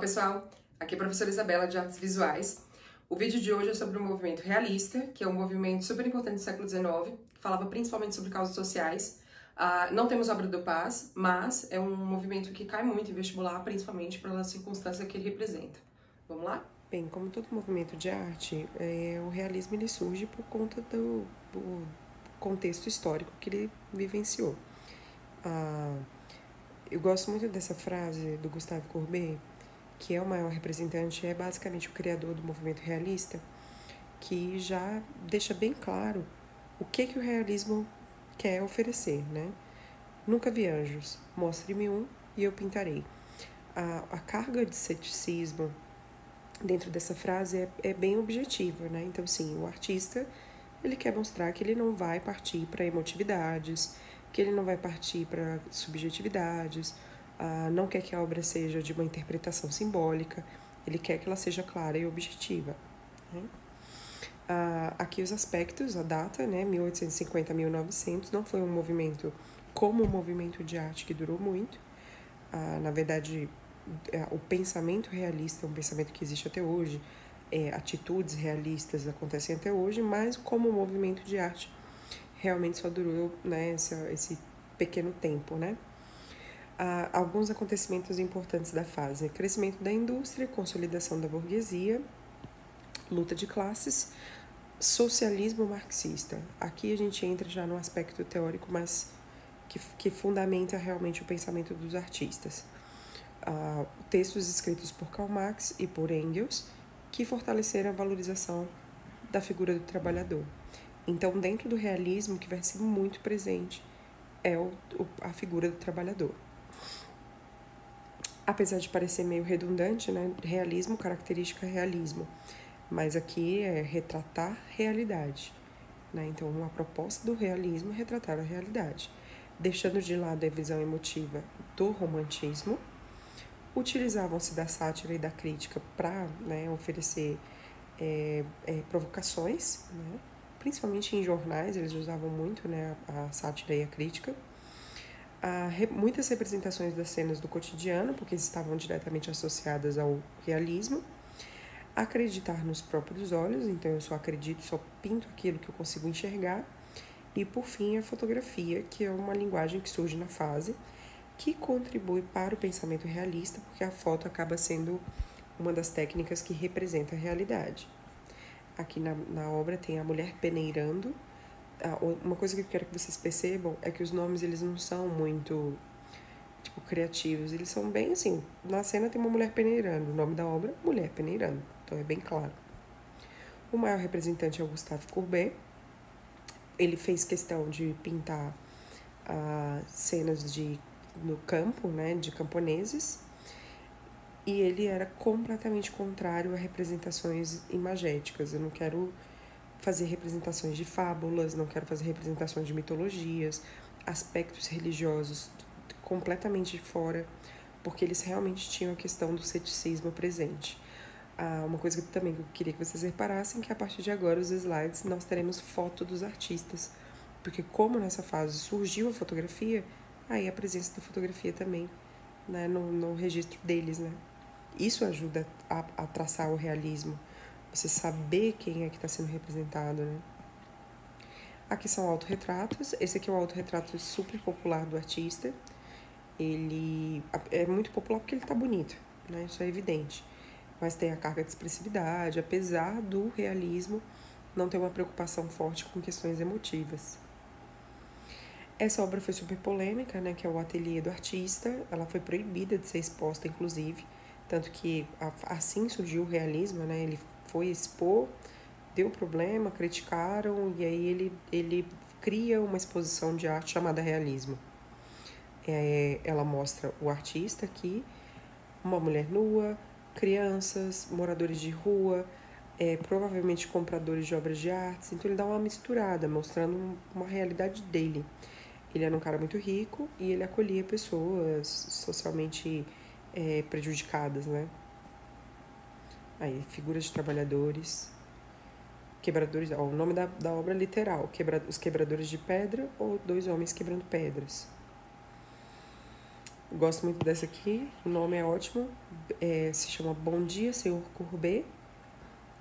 pessoal, aqui é a professora Isabela de Artes Visuais. O vídeo de hoje é sobre o movimento realista, que é um movimento super importante do século XIX, que falava principalmente sobre causas sociais. Não temos obra do Paz, mas é um movimento que cai muito em vestibular, principalmente pela circunstância que ele representa. Vamos lá? Bem, como todo movimento de arte, o realismo ele surge por conta do contexto histórico que ele vivenciou. Eu gosto muito dessa frase do Gustave Courbet, que é o maior representante, é basicamente o criador do movimento realista, que já deixa bem claro o que o realismo quer oferecer, né? Nunca vi anjos, mostre-me um e eu pintarei. A carga de ceticismo dentro dessa frase é bem objetiva, né? Então, sim, o artista, ele quer mostrar que ele não vai partir para emotividades, que ele não vai partir para subjetividades, não quer que a obra seja de uma interpretação simbólica, ele quer que ela seja clara e objetiva, né? Aqui os aspectos, a data, né, 1850 a 1900, não foi um movimento como o movimento de arte que durou muito. Na verdade, o pensamento realista é um pensamento que existe até hoje, atitudes realistas acontecem até hoje, mas como movimento de arte realmente só durou, né, esse pequeno tempo, né? Alguns acontecimentos importantes da fase: crescimento da indústria, consolidação da burguesia, luta de classes, socialismo marxista. Aqui a gente entra já no aspecto teórico, mas que fundamenta realmente o pensamento dos artistas. Textos escritos por Karl Marx e por Engels, que fortaleceram a valorização da figura do trabalhador. Então, dentro do realismo, que vai ser muito presente é a figura do trabalhador. Apesar de parecer meio redundante, né? Realismo, característica realismo. Mas aqui é retratar realidade, né? Então, a proposta do realismo é retratar a realidade, deixando de lado a visão emotiva do romantismo. Utilizavam-se da sátira e da crítica para, né, oferecer provocações, né? Principalmente em jornais, eles usavam muito, né, a sátira e a crítica. Muitas representações das cenas do cotidiano, porque estavam diretamente associadas ao realismo. Acreditar nos próprios olhos, então eu só acredito, só pinto aquilo que eu consigo enxergar. E por fim, a fotografia, que é uma linguagem que surge na fase, que contribui para o pensamento realista, porque a foto acaba sendo uma das técnicas que representa a realidade. Aqui na obra tem a mulher peneirando. Uma coisa que eu quero que vocês percebam é que os nomes eles não são muito criativos, eles são bem assim. Na cena tem uma mulher peneirando, o nome da obra, Mulher Peneirando, então é bem claro. O maior representante é o Gustave Courbet. Ele fez questão de pintar cenas no campo, né, de camponeses, e ele era completamente contrário a representações imagéticas. Eu não quero fazer representações de fábulas, não quero fazer representações de mitologias, aspectos religiosos completamente fora, porque eles realmente tinham a questão do ceticismo presente. Uma coisa que também eu queria que vocês reparassem, que a partir de agora os slides nós teremos foto dos artistas, porque como nessa fase surgiu a fotografia, aí a presença da fotografia também, né, no registro deles, né? Isso ajuda a traçar o realismo, você saber quem é que está sendo representado, né? Aqui são autorretratos. Esse aqui é um autorretrato super popular do artista. Ele é muito popular porque ele está bonito, né? Isso é evidente. Mas tem a carga de expressividade, apesar do realismo não ter uma preocupação forte com questões emotivas. Essa obra foi super polêmica, né? Que é o Ateliê do Artista. Ela foi proibida de ser exposta, inclusive. Tanto que assim surgiu o realismo, né? Ele foi expor, deu problema, criticaram, e aí ele cria uma exposição de arte chamada realismo. Ela mostra o artista aqui, uma mulher nua, crianças, moradores de rua, provavelmente compradores de obras de arte. Então ele dá uma misturada, mostrando uma realidade dele. Ele era um cara muito rico e ele acolhia pessoas socialmente prejudicadas, né? Aí, figuras de trabalhadores, quebradores, o nome da obra é literal, os quebradores de pedra ou dois homens quebrando pedras. Gosto muito dessa aqui, o nome é ótimo, se chama Bom Dia, Senhor Courbet.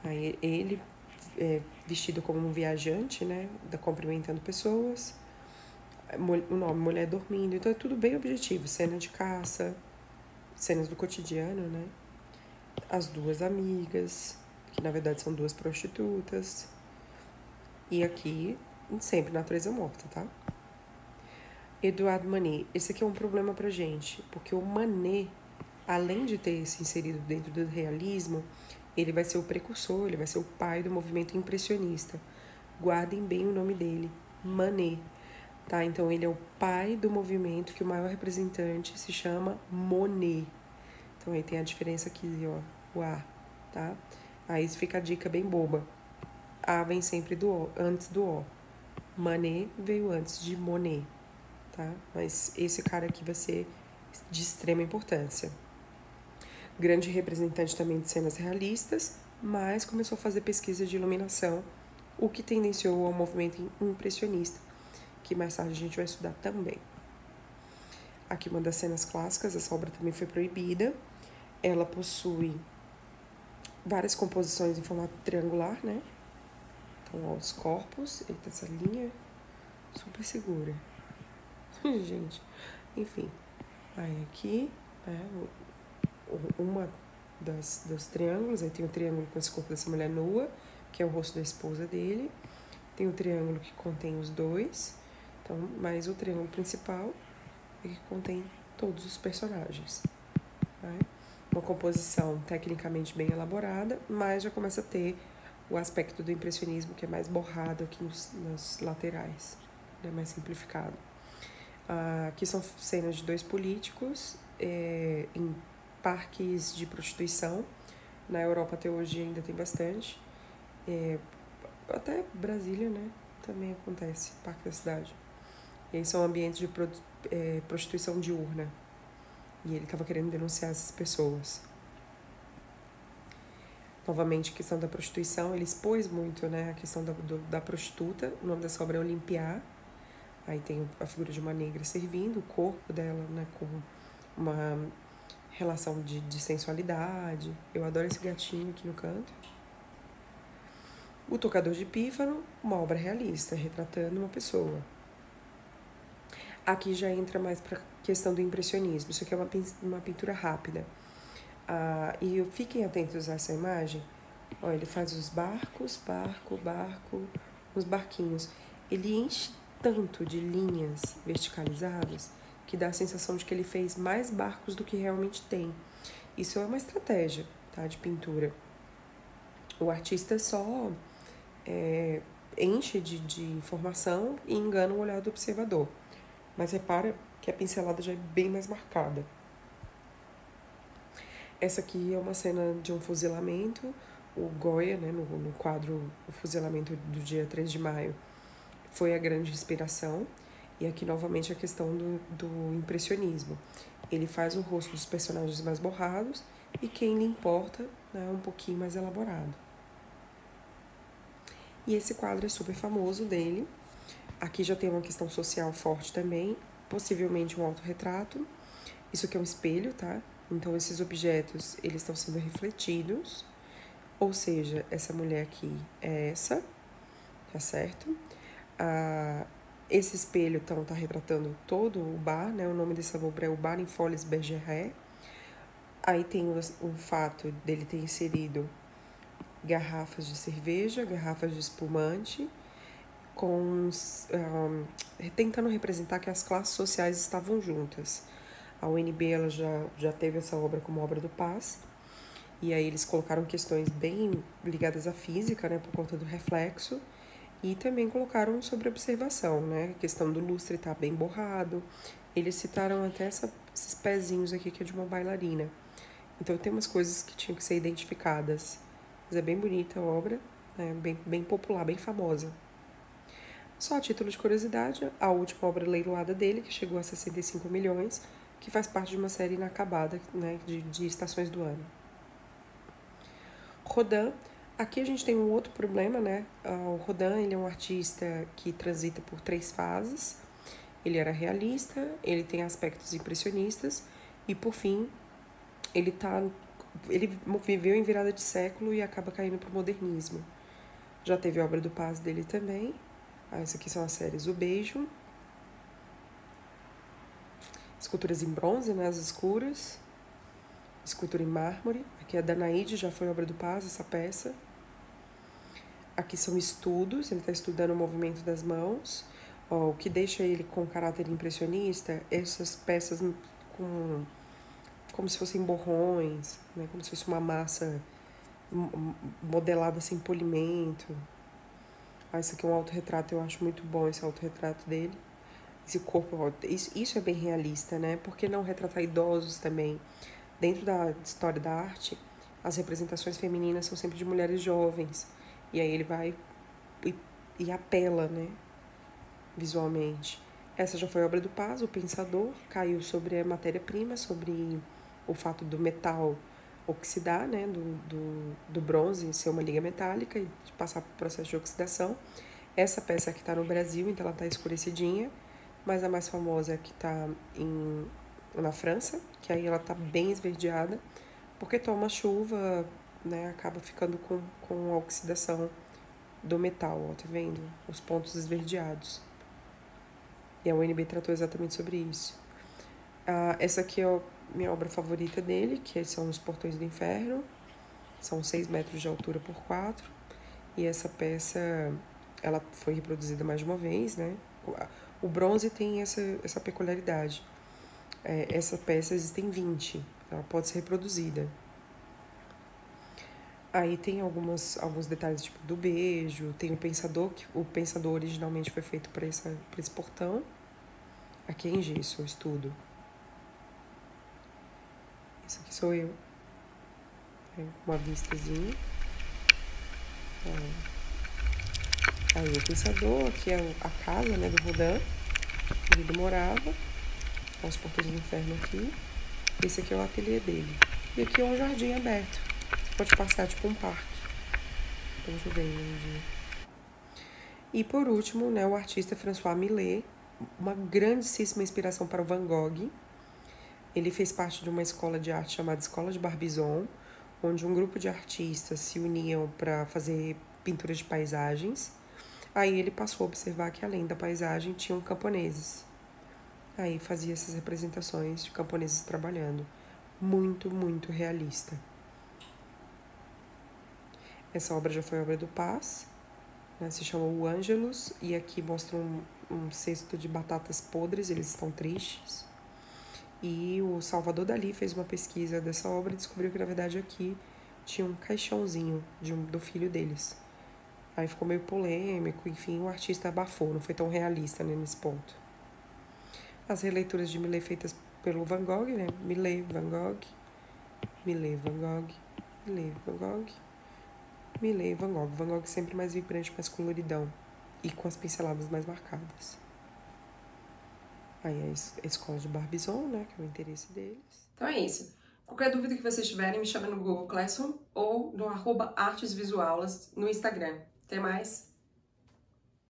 Aí ele vestido como um viajante, né, cumprimentando pessoas. O nome, Mulher Dormindo, então é tudo bem objetivo, cena de caça, cenas do cotidiano, né? As duas amigas, que na verdade são duas prostitutas. E aqui, sempre natureza morta, tá? Eduardo Manet. Esse aqui é um problema pra gente, porque o Manet, além de ter se inserido dentro do realismo, ele vai ser o precursor, ele vai ser o pai do movimento impressionista. Guardem bem o nome dele, Manet. Tá? Então, ele é o pai do movimento que o maior representante se chama Monet. Então, aí tem a diferença aqui, ó, o A, tá? Aí fica a dica bem boba. A vem sempre do O, antes do O. Manet veio antes de Monet, tá? Mas esse cara aqui vai ser de extrema importância. Grande representante também de cenas realistas, mas começou a fazer pesquisa de iluminação, o que tendenciou ao movimento impressionista, que mais tarde a gente vai estudar também. Aqui uma das cenas clássicas, essa obra também foi proibida. Ela possui várias composições em formato triangular, né? Então, ó, os corpos, eita, essa linha super segura. Gente, enfim. Aí aqui, uma dos triângulos, aí tem o triângulo com esse corpo dessa mulher nua, que é o rosto da esposa dele. Tem o triângulo que contém os dois, então, mas o triângulo principal é que contém todos os personagens. Né? Uma composição tecnicamente bem elaborada, mas já começa a ter o aspecto do impressionismo, que é mais borrado aqui nos laterais, né? Mais simplificado. Aqui são cenas de dois políticos em parques de prostituição. Na Europa até hoje ainda tem bastante. Até Brasília, né? Também acontece, parque da cidade. E aí são ambientes de prostituição diurna. E ele estava querendo denunciar essas pessoas. Novamente, a questão da prostituição, ele expôs muito, né, a questão da prostituta. O nome dessa obra é Olimpiá. Aí tem a figura de uma negra servindo, o corpo dela, né, com uma relação de sensualidade. Eu adoro esse gatinho aqui no canto. O Tocador de Pífano, uma obra realista, retratando uma pessoa. Aqui já entra mais para a questão do impressionismo. Isso aqui é uma pintura rápida. E fiquem atentos a essa imagem. Ó, ele faz os barcos, os barquinhos. Ele enche tanto de linhas verticalizadas que dá a sensação de que ele fez mais barcos do que realmente tem. Isso é uma estratégia, tá, de pintura. O artista só enche de informação e engana o olhar do observador. Mas repara que a pincelada já é bem mais marcada. Essa aqui é uma cena de um fuzilamento. O Goya, né, no quadro O Fuzilamento do dia 3 de maio, foi a grande inspiração. E aqui, novamente, a questão do impressionismo. Ele faz o rosto dos personagens mais borrados e quem lhe importa, né, um pouquinho mais elaborado. E esse quadro é super famoso dele. Aqui já tem uma questão social forte também, possivelmente um autorretrato. Isso aqui é um espelho, tá? Então, esses objetos, eles estão sendo refletidos. Ou seja, essa mulher aqui é essa, tá certo? Esse espelho, então, tá retratando todo o bar, né? O nome dessa obra é o Bar em Folies Bergeret. Aí tem o fato dele ter inserido garrafas de cerveja, garrafas de espumante, tentando representar que as classes sociais estavam juntas. A UNB ela já teve essa obra como obra do Paz, e aí eles colocaram questões bem ligadas à física, né, por conta do reflexo, e também colocaram sobre observação, né, a questão do lustre tá bem borrado. Eles citaram até esses pezinhos aqui que é de uma bailarina. Então tem umas coisas que tinham que ser identificadas. Mas é bem bonita a obra, né, bem popular, bem famosa. Só a título de curiosidade, a última obra leiloada dele, que chegou a 65 milhões, que faz parte de uma série inacabada, né, de estações do ano. Rodin, aqui a gente tem um outro problema, né? O Rodin, ele é um artista que transita por 3 fases. Ele era realista, ele tem aspectos impressionistas e, por fim, ele viveu em virada de século e acaba caindo para o modernismo. Já teve a obra do Paz dele também. Essas aqui são as séries O Beijo, esculturas em bronze, né, as escuras, escultura em mármore. Aqui é a Danaide, já foi obra do Paz, essa peça. Aqui são estudos, ele está estudando o movimento das mãos. O que deixa ele com caráter impressionista, essas peças como se fossem borrões, né, como se fosse uma massa modelada sem polimento. Esse aqui é um autorretrato, eu acho muito bom esse autorretrato dele. Esse corpo, isso é bem realista, né? Por que não retratar idosos também? Dentro da história da arte, as representações femininas são sempre de mulheres jovens. E aí ele vai e apela, né? Visualmente. Essa já foi obra do Paz, O Pensador, caiu sobre a matéria-prima, sobre o fato do metal oxidar, né, do bronze ser uma liga metálica e passar por processo de oxidação. Essa peça aqui está no Brasil, então ela está escurecidinha, mas a mais famosa é que está na França, que aí ela está bem esverdeada, porque toma chuva, né, acaba ficando com a oxidação do metal, ó, tá vendo? Os pontos esverdeados. E a UNB tratou exatamente sobre isso. Essa aqui é minha obra favorita dele, que são Os Portões do Inferno. São 6 metros de altura por 4. E essa peça, ela foi reproduzida mais de uma vez, né? O bronze tem essa peculiaridade. Essa peça existem 20. Ela pode ser reproduzida. Aí tem alguns detalhes, tipo do beijo. Tem o pensador, que o pensador originalmente foi feito para esse portão. Aqui é em gesso, o estudo. Esse aqui sou eu. Uma vistazinha. Aí o pensador, aqui é a casa, né, do Rodin, onde ele morava. Os Portões do Inferno aqui. Esse aqui é o ateliê dele. E aqui é um jardim aberto. Você pode passar tipo um parque. Então, deixa eu ver um dia. E por último, né, o artista François Millet, uma grandíssima inspiração para o Van Gogh. Ele fez parte de uma escola de arte chamada Escola de Barbizon, onde um grupo de artistas se uniam para fazer pinturas de paisagens. Aí ele passou a observar que além da paisagem tinham camponeses. Aí fazia essas representações de camponeses trabalhando. Muito, muito realista. Essa obra já foi obra do Paz, né, se chama O Ângelus, e aqui mostra um cesto de batatas podres, eles estão tristes. E o Salvador Dalí fez uma pesquisa dessa obra e descobriu que, na verdade, aqui tinha um caixãozinho do filho deles. Aí ficou meio polêmico, enfim, o artista abafou, não foi tão realista, né, nesse ponto. As releituras de Millet feitas pelo Van Gogh, né? Millet, Van Gogh, Millet, Van Gogh, Millet, Van Gogh, Millet, Van Gogh. Van Gogh sempre mais vibrante, mais coloridão e com as pinceladas mais marcadas. Aí a escola de Barbizon, né, que é o interesse deles. Então é isso. Qualquer dúvida que vocês tiverem, me chama no Google Classroom ou no @artesvisuaulas no Instagram. Até mais!